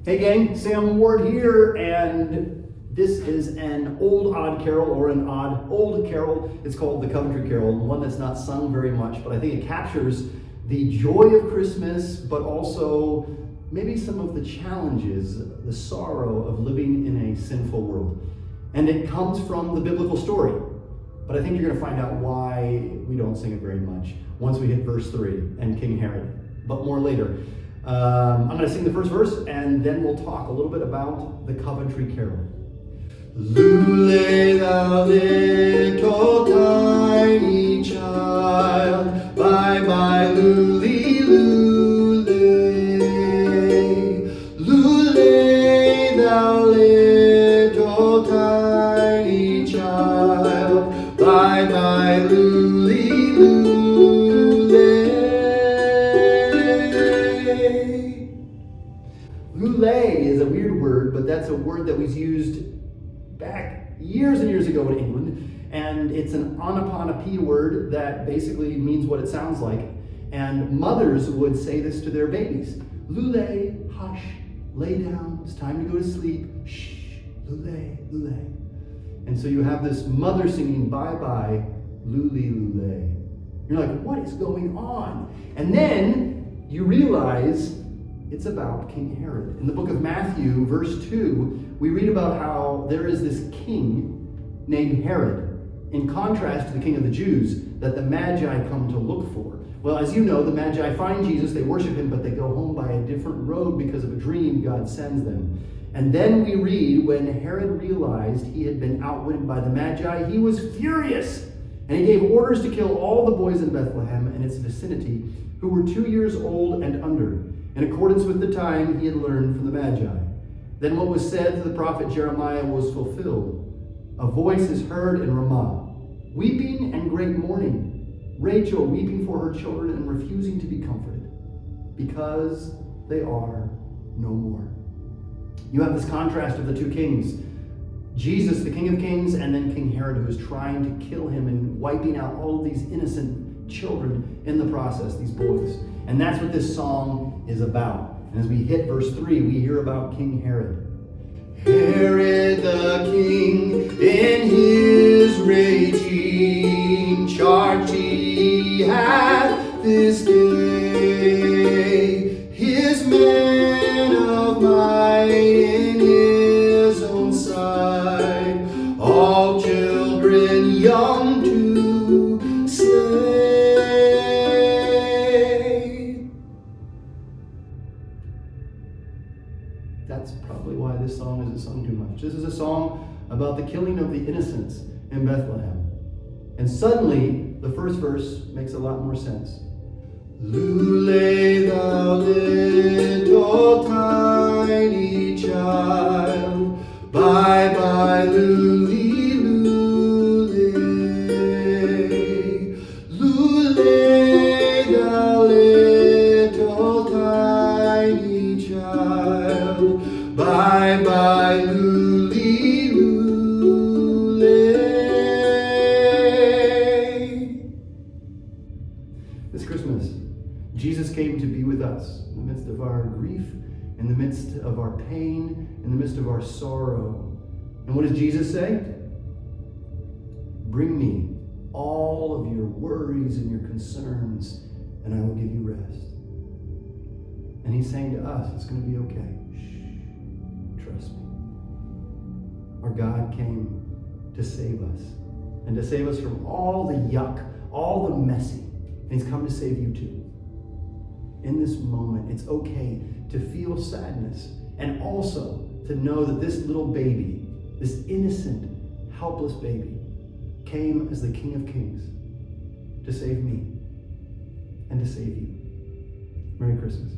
Hey gang, Sam Ward here, and this is an old odd carol, or an odd old carol. It's called the Coventry Carol, one that's not sung very much, but I think it captures the joy of Christmas, but also maybe some of the challenges, the sorrow of living in a sinful world. And it comes from the biblical story, but I think you're going to find out why we don't sing it very much once we hit verse 3 and King Herod, but more later. I'm going to sing the first verse, and then we'll talk a little bit about the Coventry Carol. Lullay, thou little tiny child, bye-bye, lullay, lullay. Lullay, thou little tiny child, bye-bye, lullay, lullay. Lullay is a weird word, but that's a word that was used back years and years ago in England, and it's an onomatopoeia word that basically means what it sounds like. And mothers would say this to their babies: lullay, hush, lay down, it's time to go to sleep, shh, lullay, lullay. And so you have this mother singing bye-bye, lullay, lullay. You're like, what is going on? And then you realize it's about King Herod. In the book of Matthew, verse 2, we read about how there is this king named Herod, in contrast to the king of the Jews, that the Magi come to look for. Well, as you know, the Magi find Jesus, they worship him, but they go home by a different road because of a dream God sends them. And then we read, when Herod realized he had been outwitted by the Magi, he was furious, and he gave orders to kill all the boys in Bethlehem and its vicinity who were 2 years old and under, in accordance with the time he had learned from the Magi. Then what was said to the prophet Jeremiah was fulfilled. A voice is heard in Ramah, weeping and great mourning, Rachel weeping for her children and refusing to be comforted, because they are no more. You have this contrast of the two kings, Jesus, the King of Kings, and then King Herod, who is trying to kill him and wiping out all of these innocent children in the process, these boys. And that's what this song is about. And as we hit verse 3, we hear about King Herod. Herod the king, in his raging, charged he hath this day his men of might in his own sight, all children young to slay. That's probably why this song isn't sung too much. This is a song about the killing of the innocents in Bethlehem. And suddenly, the first verse makes a lot more sense. Lullay, thou little tiny child, bye-bye, lullay, lullay. Lullay, thou little tiny child, bye-bye, lullay, lullay. This Christmas, Jesus came to be with us in the midst of our grief, in the midst of our pain, in the midst of our sorrow. And what does Jesus say? Bring me all of your worries and your concerns, and I will give you rest. And he's saying to us, it's going to be okay. Shh, trust me. Our God came to save us, and to save us from all the yuck, all the messy. And he's come to save you too. In this moment, it's okay to feel sadness, and also to know that this little baby, this innocent, helpless baby, came as the King of Kings to save me and to save you. Merry Christmas.